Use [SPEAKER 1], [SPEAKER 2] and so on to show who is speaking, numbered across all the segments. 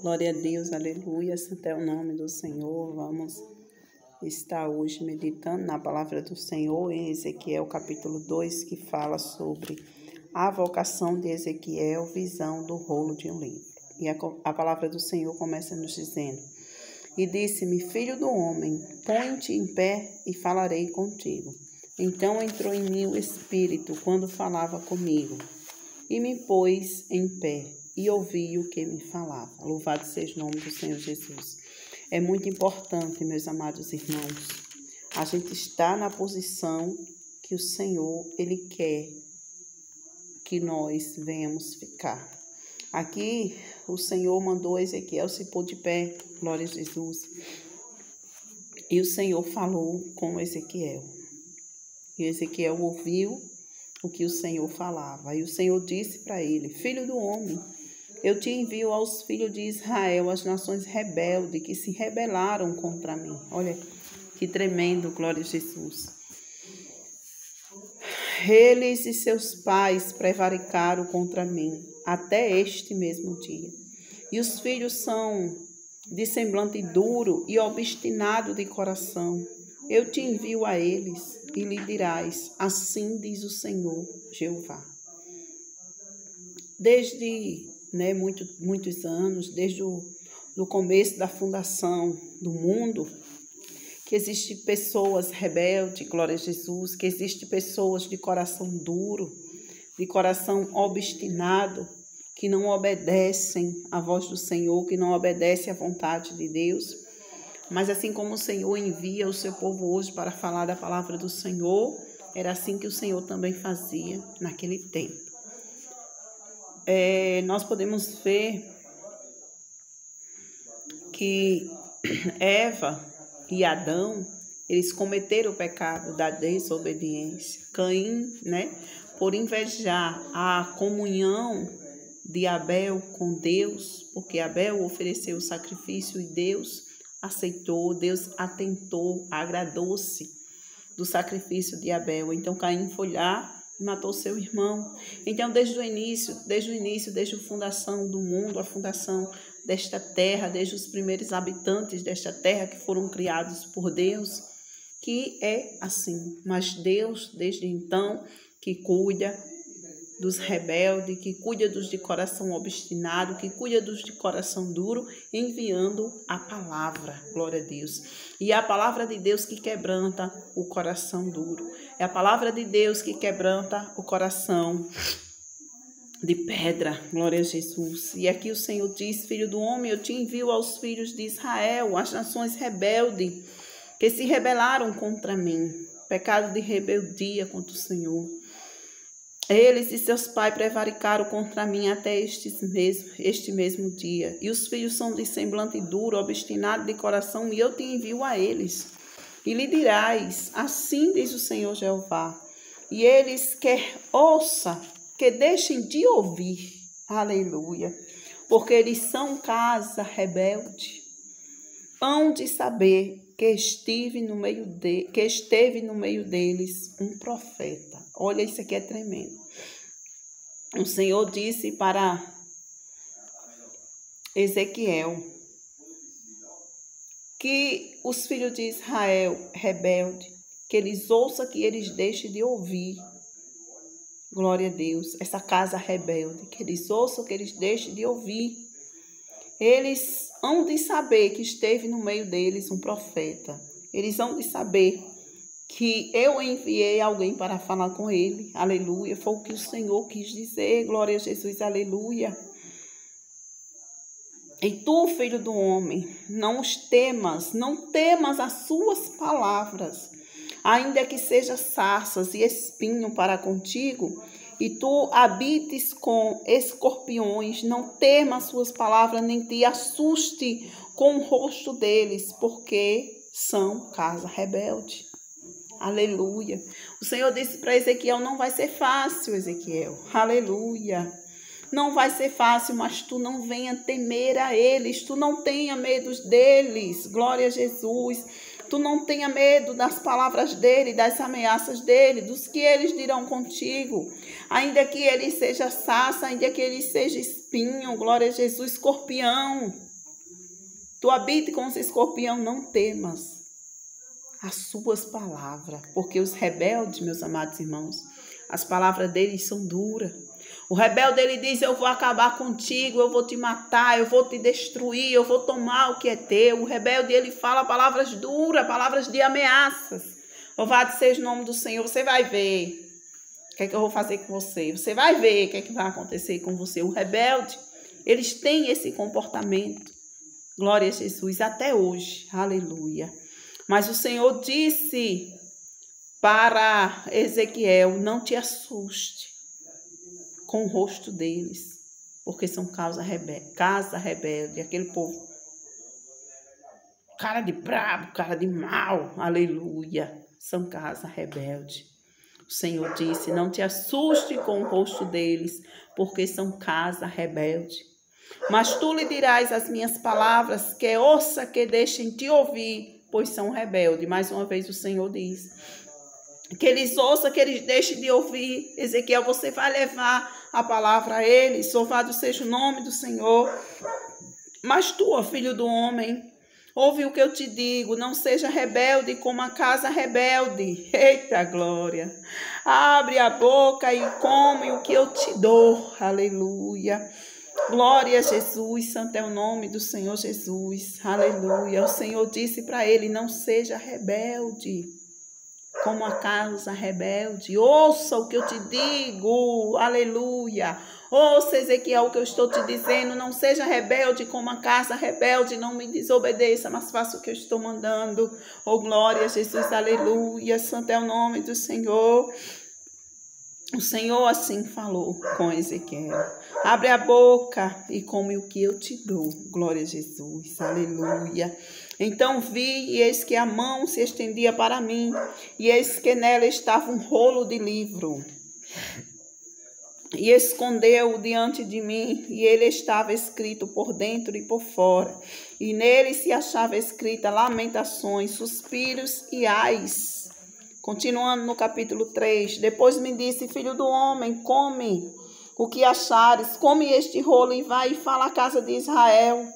[SPEAKER 1] Glória a Deus, aleluia, santo é o nome do Senhor. Vamos estar hoje meditando na palavra do Senhor em Ezequiel capítulo 2, que fala sobre a vocação de Ezequiel, visão do rolo de um livro. E a palavra do Senhor começa nos dizendo: E disse-me, filho do homem, põe-te em pé e falarei contigo. Então entrou em mim o Espírito quando falava comigo, e me pôs em pé, e ouvi o que me falava. Louvado seja o nome do Senhor Jesus. É muito importante, meus amados irmãos, a gente estar na posição que o Senhor, Ele quer que nós venhamos ficar. Aqui, o Senhor mandou Ezequiel se pôr de pé, glória a Jesus. E o Senhor falou com Ezequiel. E Ezequiel ouviu o que o Senhor falava. E o Senhor disse para ele: Filho do homem, eu te envio aos filhos de Israel, as nações rebeldes que se rebelaram contra mim. Olha que tremendo, glória a Jesus. Eles e seus pais prevaricaram contra mim até este mesmo dia. E os filhos são de semblante duro e obstinado de coração. Eu te envio a eles e lhe dirás: assim diz o Senhor Jeová. Desde muitos anos, desde o começo da fundação do mundo, que existem pessoas rebeldes, glória a Jesus, que existem pessoas de coração duro, de coração obstinado, que não obedecem à voz do Senhor, que não obedecem à vontade de Deus. Mas assim como o Senhor envia o seu povo hoje para falar da palavra do Senhor, era assim que o Senhor também fazia naquele tempo. Nós podemos ver que Eva e Adão, eles cometeram o pecado da desobediência. Caim, por invejar a comunhão de Abel com Deus, porque Abel ofereceu o sacrifício e Deus aceitou, Deus atentou, agradou-se do sacrifício de Abel. Então Caim foi lá e matou seu irmão. Então desde o início, desde a fundação do mundo, a fundação desta terra, desde os primeiros habitantes desta terra que foram criados por Deus, que é assim. Mas Deus, desde então, que cuida dos rebeldes, que cuida dos de coração obstinado, que cuida dos de coração duro, enviando a palavra, glória a Deus. E é a palavra de Deus que quebranta o coração duro. É a palavra de Deus que quebranta o coração de pedra, glória a Jesus. E aqui o Senhor diz: Filho do homem, eu te envio aos filhos de Israel, as nações rebeldes, que se rebelaram contra mim. Pecado de rebeldia contra o Senhor. Eles e seus pais prevaricaram contra mim até este mesmo dia. E os filhos são de semblante duro, obstinado de coração, e eu te envio a eles. E lhe dirás: assim diz o Senhor Jeová. E eles quer ouça, que deixem de ouvir. Aleluia. Porque eles são casa rebelde. Hão de saber que esteve no meio deles um profeta. Olha, isso aqui é tremendo. O Senhor disse para Ezequiel que os filhos de Israel rebelde, que eles ouçam, que eles deixem de ouvir. Glória a Deus. Essa casa rebelde, que eles ouçam, que eles deixem de ouvir. Eles hão de saber que esteve no meio deles um profeta. Eles hão de saber que eu enviei alguém para falar com ele. Aleluia. Foi o que o Senhor quis dizer. Glória a Jesus. Aleluia. E tu, filho do homem, não temas as suas palavras, ainda que seja sarças e espinho para contigo, e tu habites com escorpiões, não temas suas palavras, nem te assuste com o rosto deles, porque são casa rebelde. Aleluia. O Senhor disse para Ezequiel: não vai ser fácil, Ezequiel. Aleluia. Não vai ser fácil, mas tu não venha temer a eles, tu não tenha medo deles. Glória a Jesus. Tu não tenha medo das palavras dele, das ameaças dele, dos que eles dirão contigo. Ainda que ele seja sarça, ainda que ele seja espinho, glória a Jesus, escorpião. Tu habite com os escorpião, não temas as suas palavras, porque os rebeldes, meus amados irmãos, as palavras deles são duras. O rebelde, ele diz, eu vou acabar contigo, eu vou te matar, eu vou te destruir, eu vou tomar o que é teu. O rebelde, ele fala palavras duras, palavras de ameaças. Louvado seja o nome do Senhor, você vai ver o que é que eu vou fazer com você. Você vai ver o que é que vai acontecer com você. O rebelde, eles têm esse comportamento. Glória a Jesus, até hoje. Aleluia. Mas o Senhor disse para Ezequiel, não te assuste com o rosto deles, porque são casa rebelde, aquele povo, cara de brabo, cara de mal, aleluia, são casa rebelde. O Senhor disse, não te assuste com o rosto deles, porque são casa rebelde. Mas tu lhe dirás as minhas palavras, que ouça, que deixem te ouvir, pois são rebeldes. Mais uma vez o Senhor diz, que eles ouçam, que eles deixem de ouvir. Ezequiel, você vai levar a palavra a eles, louvado seja o nome do Senhor. Mas tu, ó filho do homem, ouve o que eu te digo, não seja rebelde como a casa rebelde. Eita glória! Abre a boca e come o que eu te dou. Aleluia! Glória a Jesus, santo é o nome do Senhor Jesus. Aleluia! O Senhor disse para ele, não seja rebelde como a casa rebelde. Ouça o que eu te digo. Aleluia! Ouça, Ezequiel, o que eu estou te dizendo. Não seja rebelde como a casa rebelde. Não me desobedeça, mas faça o que eu estou mandando. Oh, glória a Jesus. Aleluia! Santo é o nome do Senhor. O Senhor assim falou com Ezequiel. Abre a boca e come o que eu te dou. Glória a Jesus. Aleluia. Então vi, e eis que a mão se estendia para mim, e eis que nela estava um rolo de livro. E escondeu-o diante de mim, e ele estava escrito por dentro e por fora. E nele se achava escrita lamentações, suspiros e ais. Continuando no capítulo 3, depois me disse, filho do homem, come o que achares, come este rolo e vai e fala à casa de Israel.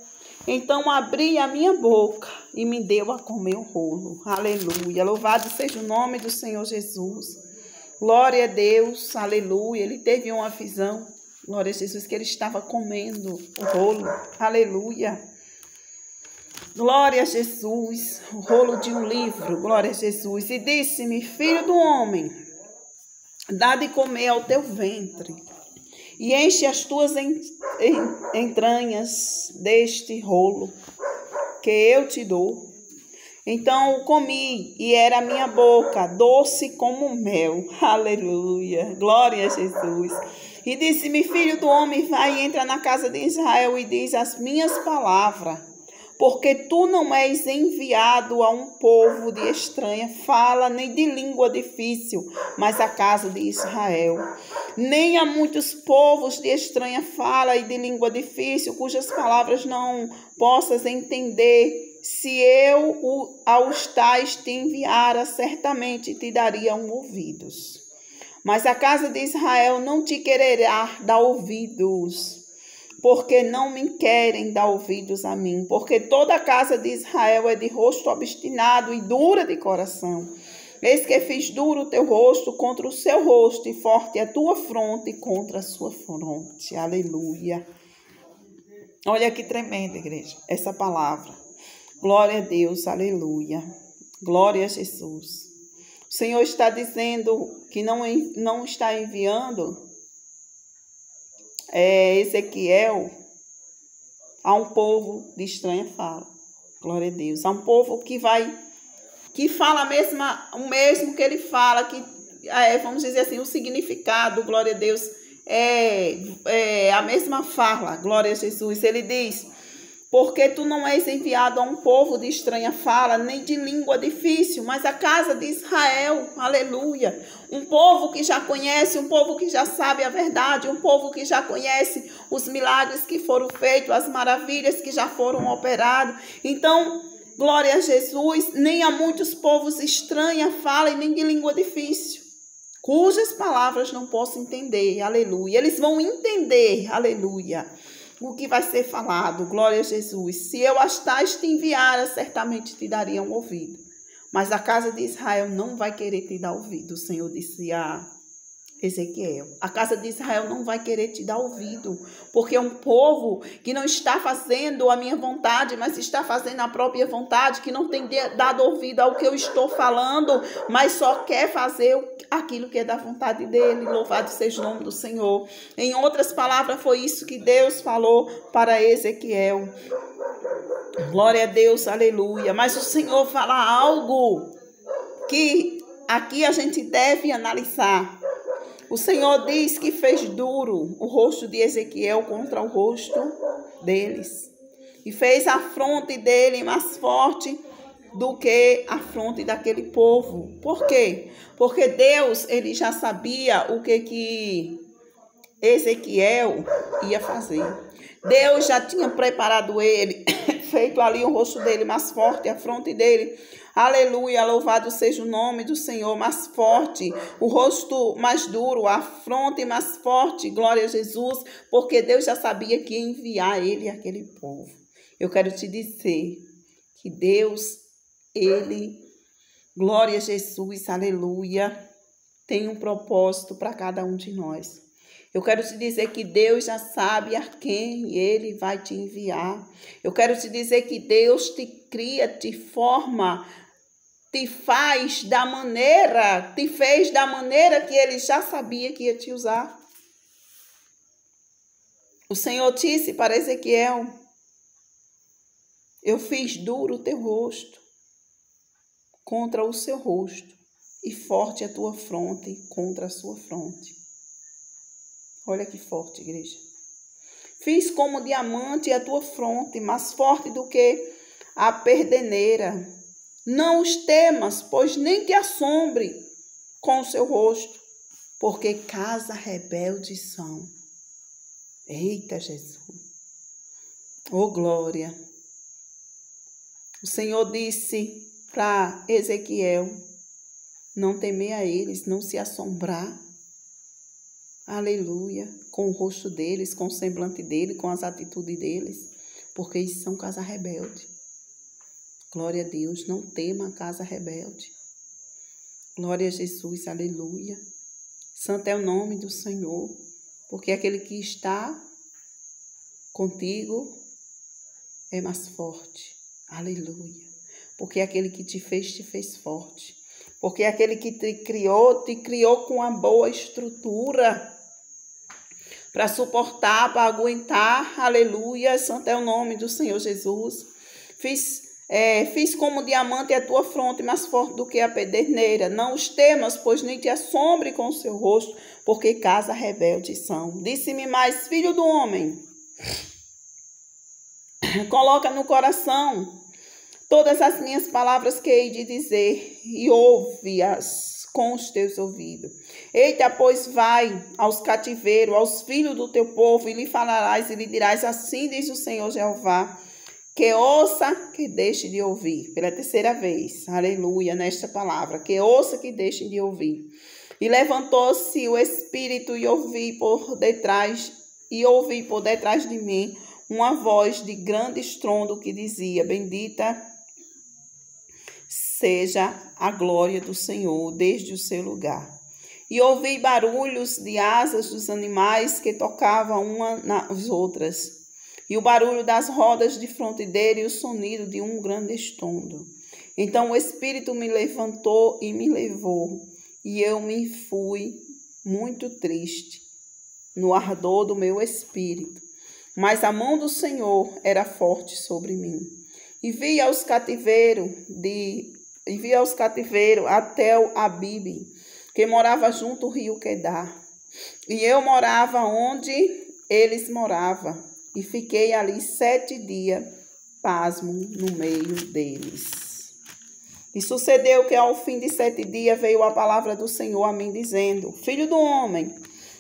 [SPEAKER 1] Então abri a minha boca e me deu a comer o rolo. Aleluia. Louvado seja o nome do Senhor Jesus. Glória a Deus. Aleluia. Ele teve uma visão. Glória a Jesus, que ele estava comendo o rolo. Aleluia. Glória a Jesus. O rolo de um livro. Glória a Jesus. E disse-me, filho do homem, dá de comer ao teu ventre. E enche as tuas entranhas deste rolo que eu te dou. Então comi, e era a minha boca doce como mel. Aleluia, glória a Jesus. E disse-me, filho do homem, vai e entra na casa de Israel e diz as minhas palavras. Porque tu não és enviado a um povo de estranha fala, nem de língua difícil, mas a casa de Israel. Nem a muitos povos de estranha fala e de língua difícil, cujas palavras não possas entender. Se eu aos tais te enviara, certamente te dariam ouvidos. Mas a casa de Israel não te quererá dar ouvidos, porque não me querem dar ouvidos a mim, porque toda a casa de Israel é de rosto obstinado e dura de coração. Eis que fiz duro o teu rosto contra o seu rosto, e forte a tua fronte contra a sua fronte. Aleluia. Olha que tremenda, igreja, essa palavra. Glória a Deus, aleluia. Glória a Jesus. O Senhor está dizendo que não está enviando Ezequiel a um povo de estranha fala. Glória a Deus. A um povo que fala o mesmo que ele fala, que vamos dizer assim, o significado, glória a Deus, é a mesma fala, glória a Jesus. Ele diz, porque tu não és enviado a um povo de estranha fala, nem de língua difícil, mas a casa de Israel, aleluia. Um povo que já conhece, um povo que já sabe a verdade, um povo que já conhece os milagres que foram feitos, as maravilhas que já foram operadas. Então, glória a Jesus, nem a muitos povos estranha fala e nem de língua difícil, cujas palavras não posso entender, aleluia. Eles vão entender, aleluia. o que vai ser falado. Glória a Jesus. Se eu as tais te enviara, certamente te dariam ouvido. Mas a casa de Israel não vai querer te dar ouvido. O Senhor disse a Ezequiel. A casa de Israel não vai querer te dar ouvido, porque é um povo que não está fazendo a minha vontade, mas está fazendo a própria vontade, que não tem dado ouvido ao que eu estou falando, mas só quer fazer aquilo que é da vontade dele. Louvado seja o nome do Senhor. Em outras palavras, foi isso que Deus falou para Ezequiel. Glória a Deus, aleluia. Mas o Senhor fala algo que aqui a gente deve analisar. O Senhor diz que fez duro o rosto de Ezequiel contra o rosto deles. E fez a fronte dele mais forte do que a fronte daquele povo. Por quê? Porque Deus, ele já sabia o que Ezequiel ia fazer. Deus já tinha preparado ele, feito ali o rosto dele mais forte, a fronte dele. Aleluia, louvado seja o nome do Senhor, mais forte, o rosto mais duro, a fronte mais forte, glória a Jesus, porque Deus já sabia que ia enviar ele àquele povo. Eu quero te dizer que Deus, ele, glória a Jesus, aleluia, tem um propósito para cada um de nós. Eu quero te dizer que Deus já sabe a quem Ele vai te enviar. Eu quero te dizer que Deus te cria, te forma, te fez da maneira que Ele já sabia que ia te usar. O Senhor disse para Ezequiel: eu fiz duro o teu rosto contra o seu rosto e forte a tua fronte contra a sua fronte. Olha que forte, igreja. Fiz como diamante a tua fronte, mais forte do que a perdeneira. Não os temas, pois nem te assombre com o seu rosto, porque casa rebelde são. Eita, Jesus. Oh, glória. O Senhor disse para Ezequiel não temer a eles, não se assombrar. Aleluia, com o rosto deles, com o semblante deles, com as atitudes deles, porque eles são casa rebelde. Glória a Deus, não tema a casa rebelde. Glória a Jesus, aleluia. Santo é o nome do Senhor, porque aquele que está contigo é mais forte. Aleluia. Porque aquele que te fez forte. Porque aquele que te criou com uma boa estrutura para suportar, para aguentar. Aleluia, santo é o nome do Senhor Jesus. Fiz como diamante a tua fronte, mais forte do que a pederneira. Não os temas, pois nem te assombre com o seu rosto, porque casa rebelde são. Disse-me mais, filho do homem, coloca no coração todas as minhas palavras que hei de dizer, e ouve-as com os teus ouvidos. Eita, pois vai aos cativeiros, aos filhos do teu povo, e lhe falarás e lhe dirás, assim diz o Senhor Jeová, que ouça, que deixe de ouvir. Pela terceira vez, aleluia, nesta palavra, que ouça, que deixe de ouvir. E levantou-se o Espírito e ouvi por detrás de mim uma voz de grande estrondo que dizia, bendita seja a glória do Senhor desde o seu lugar. E ouvi barulhos de asas dos animais que tocavam uma nas outras, e o barulho das rodas de fronte dele e o sonido de um grande estrondo. Então o Espírito me levantou e me levou, e eu me fui muito triste no ardor do meu espírito. Mas a mão do Senhor era forte sobre mim. E vi aos cativeiros até o Abibe, que morava junto ao rio Quedar. E eu morava onde eles moravam. E fiquei ali 7 dias, pasmo, no meio deles. E sucedeu que ao fim de 7 dias veio a palavra do Senhor a mim, dizendo, filho do homem,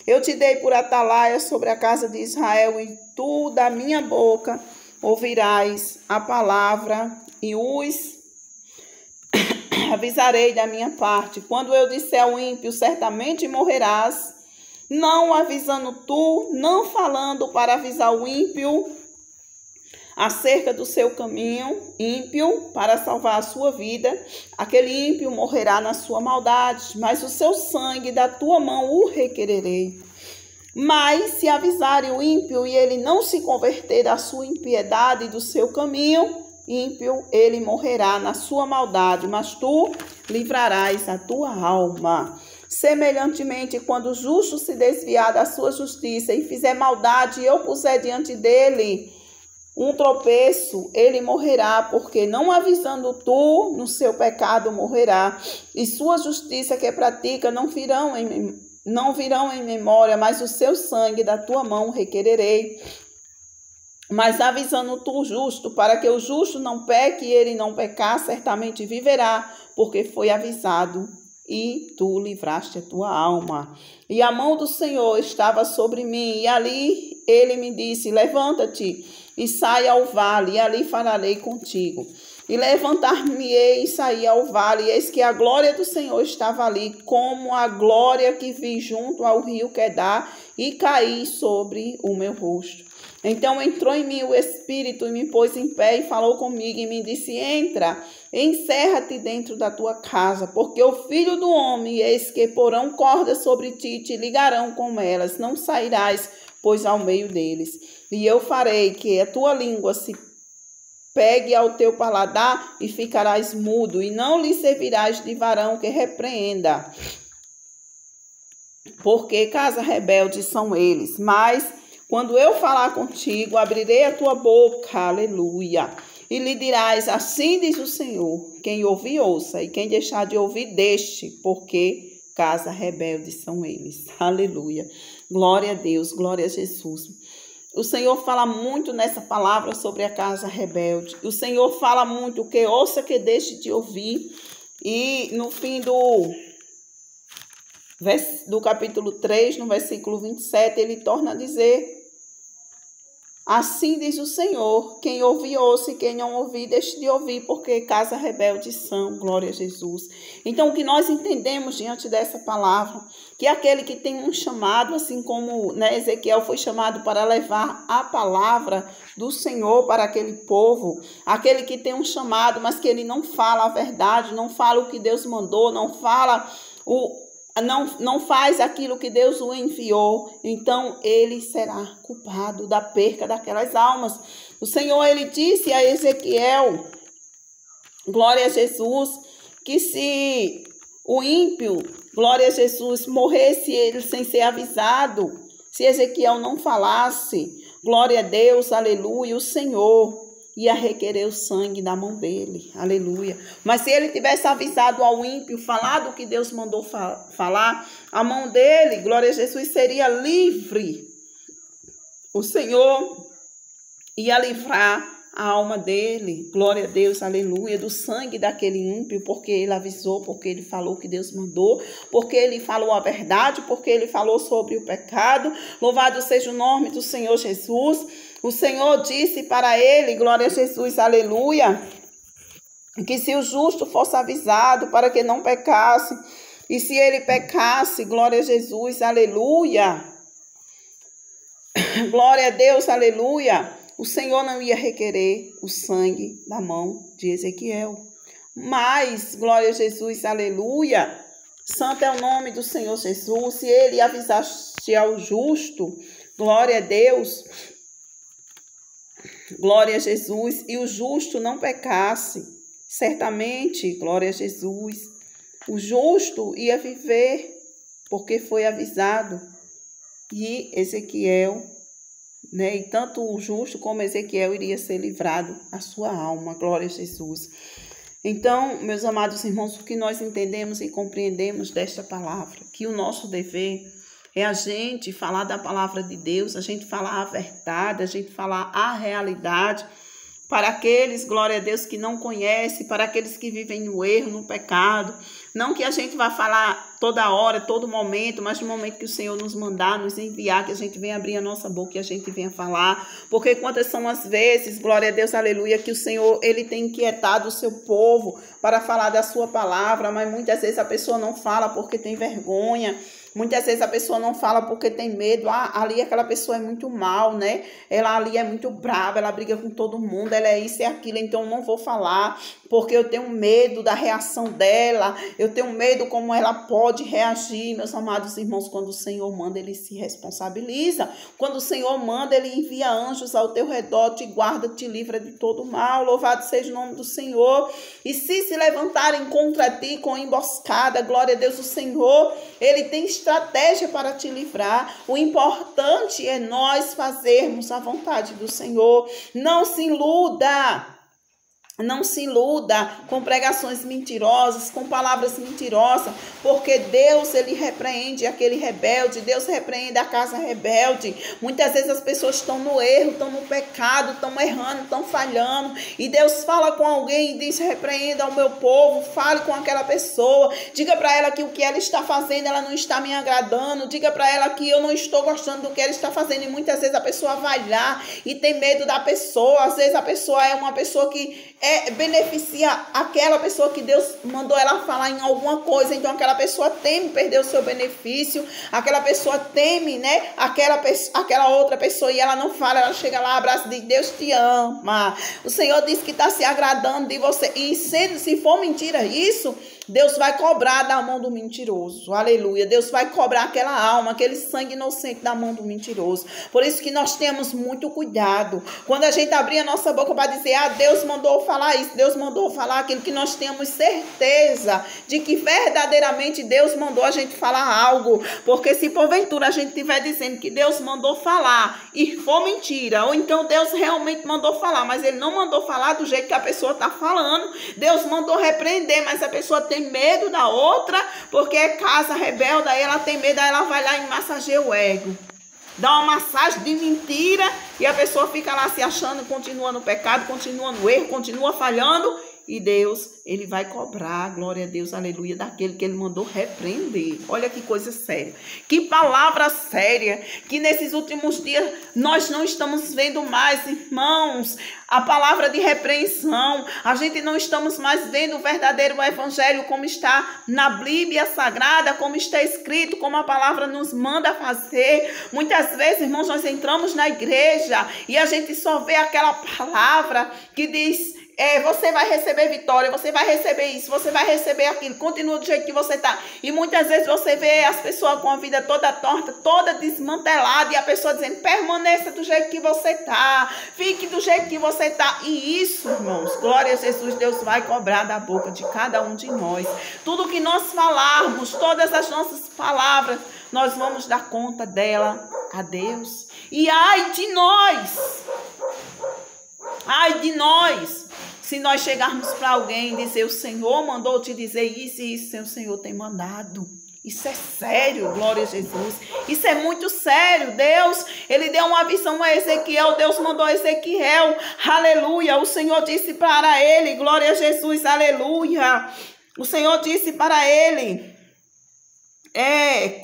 [SPEAKER 1] eu te dei por atalaia sobre a casa de Israel, e tu da minha boca ouvirás a palavra, e os avisarei da minha parte. Quando eu disser ao ímpio, certamente morrerás, não avisando tu, não falando para avisar o ímpio acerca do seu caminho ímpio para salvar a sua vida. Aquele ímpio morrerá na sua maldade, mas o seu sangue da tua mão o requererei. Mas se avisarem o ímpio e ele não se converter da sua impiedade e do seu caminho ímpio, ele morrerá na sua maldade, mas tu livrarás a tua alma. Semelhantemente, quando o justo se desviar da sua justiça e fizer maldade, e eu puser diante dele um tropeço, ele morrerá, porque não avisando tu, no seu pecado morrerá. E sua justiça que pratica não virão em memória, mas o seu sangue da tua mão requererei. Mas avisando tu o justo, para que o justo não peque e ele não pecar, certamente viverá, porque foi avisado e tu livraste a tua alma. E a mão do Senhor estava sobre mim, e ali ele me disse: levanta-te e sai ao vale, e ali falarei contigo. E levantar-me-ei e saí ao vale, e eis que a glória do Senhor estava ali, como a glória que vi junto ao rio Quedar, e caí sobre o meu rosto. Então entrou em mim o Espírito e me pôs em pé e falou comigo e me disse: entra, encerra-te dentro da tua casa, porque o Filho do Homem, eis que porão cordas sobre ti e te ligarão com elas, não sairás, pois ao meio deles. E eu farei que a tua língua se pegue ao teu paladar e ficarás mudo, e não lhe servirás de varão que repreenda, porque casa rebelde são eles. Mas quando eu falar contigo, abrirei a tua boca, aleluia, e lhe dirás: assim diz o Senhor, quem ouvir, ouça, e quem deixar de ouvir, deixe, porque casa rebelde são eles, aleluia. Glória a Deus, glória a Jesus. O Senhor fala muito nessa palavra sobre a casa rebelde. O Senhor fala muito que ouça, que deixe de ouvir. E no fim do capítulo 3, no versículo 27, ele torna a dizer: assim diz o Senhor, quem ouvir, ouça, e quem não ouvir, deixe de ouvir, porque casa rebelde são. Glória a Jesus. Então, o que nós entendemos diante dessa palavra, que aquele que tem um chamado, assim como Ezequiel foi chamado para levar a palavra do Senhor para aquele povo, aquele que tem um chamado, mas que ele não fala a verdade, não fala o que Deus mandou, não faz aquilo que Deus o enviou, então ele será culpado da perca daquelas almas. O Senhor, ele disse a Ezequiel, glória a Jesus, que se o ímpio, glória a Jesus, morresse ele sem ser avisado, se Ezequiel não falasse, glória a Deus, aleluia, o Senhor ia requerer o sangue da mão dele, aleluia. Mas se ele tivesse avisado ao ímpio, falado o que Deus mandou falar, a mão dele, glória a Jesus, seria livre. O Senhor ia livrar a alma dele, glória a Deus, aleluia, do sangue daquele ímpio, porque ele avisou, porque ele falou o que Deus mandou, porque ele falou a verdade, porque ele falou sobre o pecado. Louvado seja o nome do Senhor Jesus. O Senhor disse para ele, glória a Jesus, aleluia, que se o justo fosse avisado para que não pecasse, e se ele pecasse, glória a Jesus, aleluia, glória a Deus, aleluia, o Senhor não ia requerer o sangue da mão de Ezequiel. Mas, glória a Jesus, aleluia, santo é o nome do Senhor Jesus. Se ele avisasse ao justo, glória a Deus, glória a Jesus, e o justo não pecasse, certamente, glória a Jesus, o justo ia viver, porque foi avisado. E Ezequiel, e tanto o justo como Ezequiel iria ser livrado a sua alma, glória a Jesus. Então, meus amados irmãos, o que nós entendemos e compreendemos desta palavra, que o nosso dever é a gente falar da palavra de Deus, a gente falar a verdade, a gente falar a realidade para aqueles, glória a Deus, que não conhecem, para aqueles que vivem no erro, no pecado. Não que a gente vá falar toda hora, todo momento, mas no momento que o Senhor nos mandar, nos enviar, que a gente venha abrir a nossa boca e a gente venha falar. Porque quantas são as vezes, glória a Deus, aleluia, que o Senhor, ele tem inquietado o seu povo para falar da sua palavra, mas muitas vezes a pessoa não fala porque tem vergonha. Muitas vezes a pessoa não fala porque tem medo. Ali aquela pessoa é muito mal, né? Ela ali é muito brava, ela briga com todo mundo, ela é isso e aquilo, então eu não vou falar porque eu tenho medo da reação dela, eu tenho medo como ela pode reagir. Meus amados irmãos, quando o Senhor manda, ele se responsabiliza. Quando o Senhor manda, ele envia anjos ao teu redor, te guarda, te livra de todo mal. Louvado seja o nome do Senhor. E se levantarem contra ti com emboscada, glória a Deus, o Senhor, ele tem estratégia para te livrar. O importante é nós fazermos a vontade do Senhor. Não se iluda. Não se iluda com pregações mentirosas, com palavras mentirosas, porque Deus, ele repreende aquele rebelde, Deus repreende a casa rebelde. Muitas vezes as pessoas estão no erro, estão no pecado, estão errando, estão falhando, e Deus fala com alguém e diz: repreenda o meu povo, fale com aquela pessoa, diga para ela que o que ela está fazendo, ela não está me agradando, diga para ela que eu não estou gostando do que ela está fazendo. E muitas vezes a pessoa vai lá e tem medo da pessoa. Às vezes a pessoa é uma pessoa que beneficia aquela pessoa que Deus mandou ela falar em alguma coisa, então aquela pessoa teme perder o seu benefício, aquela pessoa teme, né, aquela outra pessoa, e ela não fala, ela chega lá, abraça e diz: Deus te ama, o Senhor disse que está se agradando de você. E se for mentira isso, Deus vai cobrar da mão do mentiroso, aleluia. Deus vai cobrar aquela alma, aquele sangue inocente da mão do mentiroso. Por isso que nós temos muito cuidado quando a gente abrir a nossa boca para dizer: Deus mandou falar isso, Deus mandou falar aquilo, que nós temos certeza de que verdadeiramente Deus mandou a gente falar algo. Porque se porventura a gente estiver dizendo que Deus mandou falar e for mentira, ou então Deus realmente mandou falar, mas ele não mandou falar do jeito que a pessoa está falando, Deus mandou repreender, mas a pessoa tem medo da outra, porque é casa rebelde, aí ela tem medo, aí ela vai lá e massageia o ego, dá uma massagem de mentira, e a pessoa fica lá se achando, continua no pecado, continua no erro, continua falhando, e Deus, ele vai cobrar, glória a Deus, aleluia, daquele que ele mandou repreender. Olha que coisa séria, que palavra séria, que nesses últimos dias nós não estamos vendo mais, irmãos, a palavra de repreensão. A gente não estamos mais vendo o verdadeiro evangelho como está na Bíblia Sagrada, como está escrito, como a palavra nos manda fazer. Muitas vezes, irmãos, nós entramos na igreja e a gente só vê aquela palavra que diz: você vai receber vitória, você vai receber isso, você vai receber aquilo, continua do jeito que você está. E muitas vezes você vê as pessoas com a vida toda torta, toda desmantelada, e a pessoa dizendo: permaneça do jeito que você está, fique do jeito que você está. E isso, irmãos, glória a Jesus, Deus vai cobrar da boca de cada um de nós. Tudo que nós falarmos, todas as nossas palavras, nós vamos dar conta dela a Deus. E ai de nós, se nós chegarmos para alguém e dizer: o Senhor mandou te dizer isso e isso, o Senhor tem mandado. Isso é sério, glória a Jesus. Isso é muito sério. Deus, ele deu uma visão a Ezequiel, Deus mandou a Ezequiel, aleluia. O Senhor disse para ele, glória a Jesus, aleluia. O Senhor disse para ele: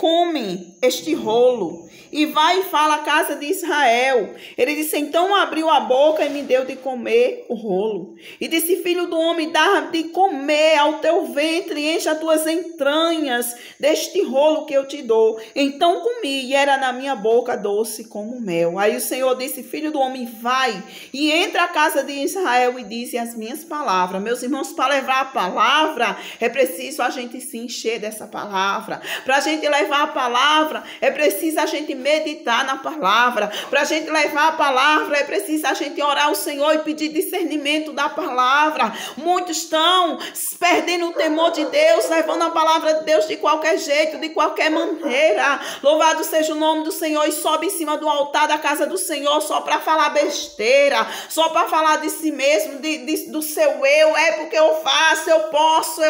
[SPEAKER 1] come este rolo e vai e fala à casa de Israel. Ele disse: então abriu a boca e me deu de comer o rolo. E disse: filho do homem, dá de comer ao teu ventre, enche as tuas entranhas deste rolo que eu te dou. Então comi, e era na minha boca doce como mel. Aí o Senhor disse: filho do homem, vai e entra à casa de Israel e dize as minhas palavras. Meus irmãos, para levar a palavra, é preciso a gente se encher dessa palavra. Para a gente levar a palavra, é preciso a gente meditar na palavra. Para a gente levar a palavra, é preciso a gente orar ao Senhor e pedir discernimento da palavra. Muitos estão perdendo o temor de Deus, levando a palavra de Deus de qualquer jeito, de qualquer maneira. Louvado seja o nome do Senhor, e sobe em cima do altar da casa do Senhor só para falar besteira, só para falar de si mesmo, do seu eu. É porque eu faço, eu posso,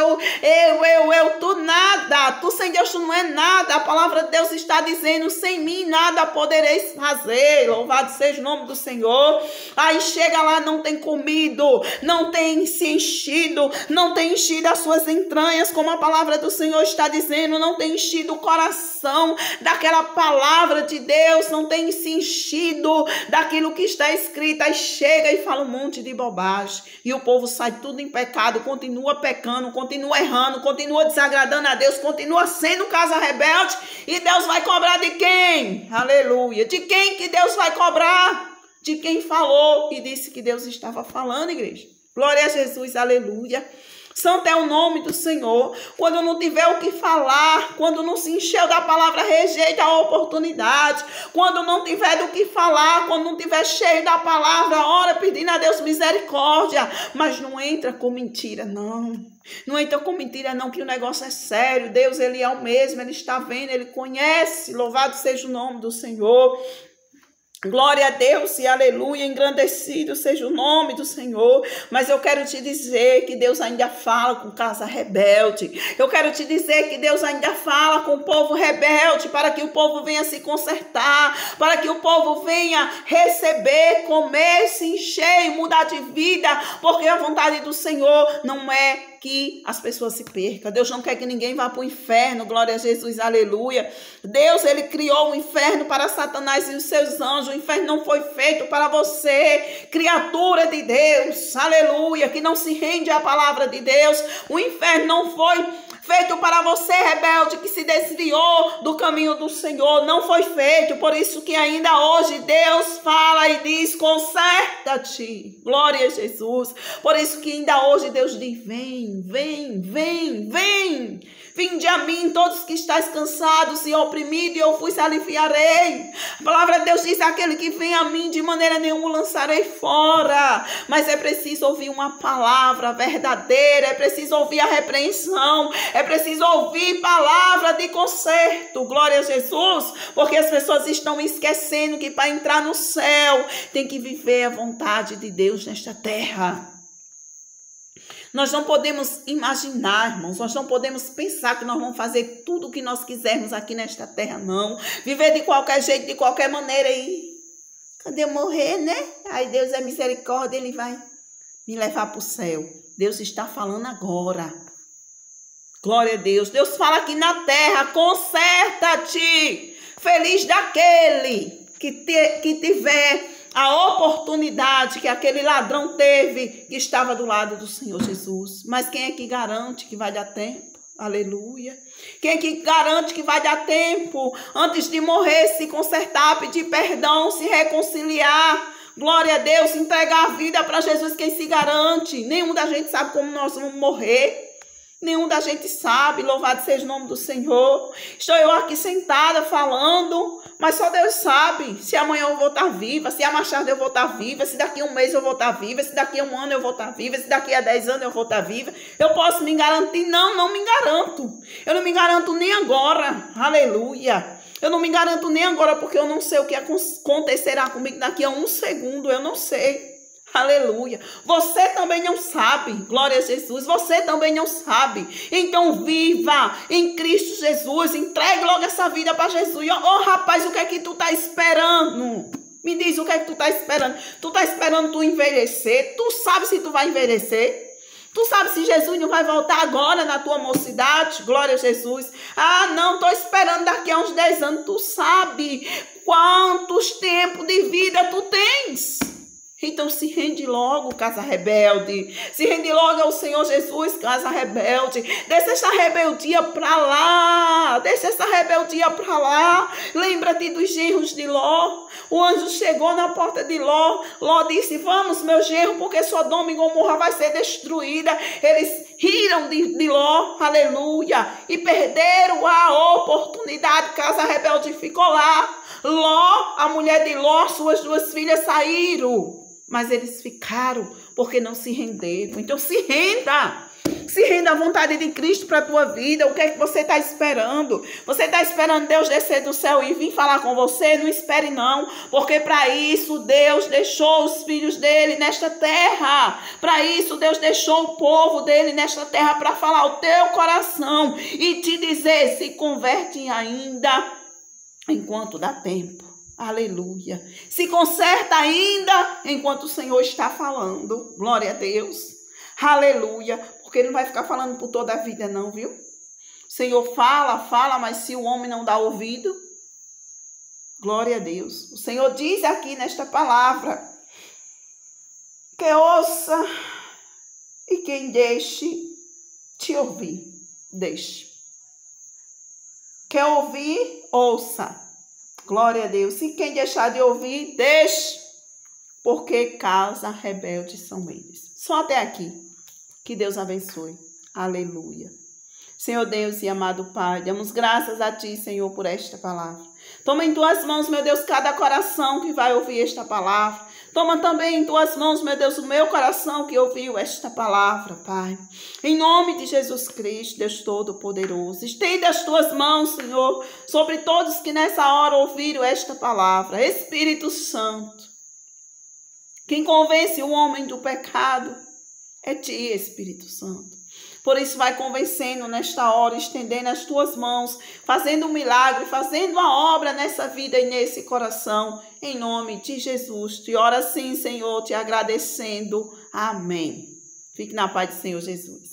[SPEAKER 1] tu nada. Tu sem Deus, tu não é nada. A palavra de Deus está dizendo: sem mim nada podereis fazer. Louvado seja o nome do Senhor. Aí chega lá, não tem comido, não tem se enchido, não tem enchido as suas entranhas, como a palavra do Senhor está dizendo, não tem enchido o coração daquela palavra de Deus, não tem se enchido daquilo que está escrito. Aí chega e fala um monte de bobagem, e o povo sai tudo em pecado, continua pecando, continua errando, continua desagradando a Deus, continua sendo no Casa Rebelde, e Deus vai cobrar de quem? Aleluia. De quem que Deus vai cobrar? De quem falou e disse que Deus estava falando, igreja. Glória a Jesus, aleluia. Santo é o nome do Senhor. Quando não tiver o que falar, quando não se encheu da palavra, rejeita a oportunidade. Quando não tiver do que falar, quando não tiver cheio da palavra, ora pedindo a Deus misericórdia. Mas não entra com mentira, não. Não entra com mentira, não, que o negócio é sério. Deus, ele é o mesmo, ele está vendo, ele conhece. Louvado seja o nome do Senhor. Glória a Deus e aleluia, engrandecido seja o nome do Senhor. Mas eu quero te dizer que Deus ainda fala com Casa Rebelde. Eu quero te dizer que Deus ainda fala com o povo rebelde, para que o povo venha se consertar, para que o povo venha receber, comer, se encher e mudar de vida, porque a vontade do Senhor não é que as pessoas se percam. Deus não quer que ninguém vá para o inferno. Glória a Jesus, aleluia. Deus, ele criou o inferno para Satanás e os seus anjos. O inferno não foi feito para você, criatura de Deus, aleluia, que não se rende à palavra de Deus. O inferno não foi feito para você, rebelde, que se desviou do caminho do Senhor. Não foi feito. Por isso que ainda hoje Deus fala e diz: conserta-te. Glória a Jesus. Por isso que ainda hoje Deus diz: vem, vem, vem, vem. Vinde a mim, todos que estáis cansados e oprimidos, e eu vos aliviarei. A palavra de Deus diz: aquele que vem a mim, de maneira nenhuma lançarei fora. Mas é preciso ouvir uma palavra verdadeira, é preciso ouvir a repreensão, é preciso ouvir palavra de conserto. Glória a Jesus, porque as pessoas estão esquecendo que para entrar no céu tem que viver a vontade de Deus nesta terra. Nós não podemos imaginar, irmãos, nós não podemos pensar que nós vamos fazer tudo o que nós quisermos aqui nesta terra, não. Viver de qualquer jeito, de qualquer maneira e quando eu morrer, né? Aí Deus é misericórdia, ele vai me levar para o céu. Deus está falando agora. Glória a Deus. Deus fala aqui na terra: conserta-te. Feliz daquele que tiver a oportunidade que aquele ladrão teve, que estava do lado do Senhor Jesus. Mas quem é que garante que vai dar tempo? Aleluia. Quem é que garante que vai dar tempo antes de morrer, se consertar, pedir perdão, se reconciliar? Glória a Deus, entregar a vida para Jesus. Quem se garante? Nenhum da gente sabe como nós vamos morrer. Nenhum da gente sabe. Louvado seja o nome do Senhor. Estou eu aqui sentada falando, mas só Deus sabe se amanhã eu vou estar viva, se a mais tarde eu vou estar viva, se daqui a um mês eu vou estar viva, se daqui a um ano eu vou estar viva, se daqui a 10 anos eu vou estar viva. Eu posso me garantir? Não, não me garanto. Eu não me garanto nem agora. Aleluia. Eu não me garanto nem agora, porque eu não sei o que acontecerá comigo daqui a um segundo. Eu não sei. Aleluia. Você também não sabe. Glória a Jesus. Você também não sabe. Então viva em Cristo Jesus. Entregue logo essa vida para Jesus. Rapaz, o que é que tu tá esperando? Me diz o que é que tu tá esperando. Tu tá esperando tu envelhecer? Tu sabe se tu vai envelhecer? Tu sabe se Jesus não vai voltar agora na tua mocidade? Glória a Jesus. Ah, não, tô esperando daqui a uns 10 anos. Tu sabe quantos tempos de vida tu tens? Então se rende logo, Casa Rebelde. Se rende logo ao Senhor Jesus, Casa Rebelde. Deixa essa rebeldia para lá. Deixa essa rebeldia para lá. Lembra-te dos genros de Ló. O anjo chegou na porta de Ló. Ló disse: vamos, meu genro, porque Sodoma e Gomorra vai ser destruída. Eles riram de Ló, aleluia, e perderam a oportunidade. Casa Rebelde ficou lá. Ló, a mulher de Ló, suas 2 filhas saíram. Mas eles ficaram porque não se renderam. Então se renda. Se renda à vontade de Cristo para a tua vida. O que é que você está esperando? Você está esperando Deus descer do céu e vir falar com você? Não espere não. Porque para isso Deus deixou os filhos dele nesta terra. Para isso Deus deixou o povo dele nesta terra para falar ao teu coração e te dizer: se converte ainda enquanto dá tempo. Aleluia. Se conserta ainda enquanto o Senhor está falando. Glória a Deus. Aleluia. Porque ele não vai ficar falando por toda a vida não, viu? O Senhor fala, mas se o homem não dá ouvido, glória a Deus. O Senhor diz aqui nesta palavra: que ouça e quem deixe te ouvir, deixe. Quer ouvir? Ouça. Glória a Deus. E quem deixar de ouvir, deixe. Porque causa rebeldes são eles. Só até aqui. Que Deus abençoe. Aleluia. Senhor Deus e amado Pai, damos graças a Ti, Senhor, por esta palavra. Toma em Tuas mãos, meu Deus, cada coração que vai ouvir esta palavra. Toma também em Tuas mãos, meu Deus, o meu coração que ouviu esta palavra, Pai. Em nome de Jesus Cristo, Deus Todo-Poderoso. Estenda as Tuas mãos, Senhor, sobre todos que nessa hora ouviram esta palavra. Espírito Santo, quem convence o homem do pecado é Ti, Espírito Santo. Por isso vai convencendo nesta hora, estendendo as Tuas mãos, fazendo um milagre, fazendo a obra nessa vida e nesse coração, em nome de Jesus. Te oro assim, Senhor, te agradecendo. Amém. Fique na paz do Senhor Jesus.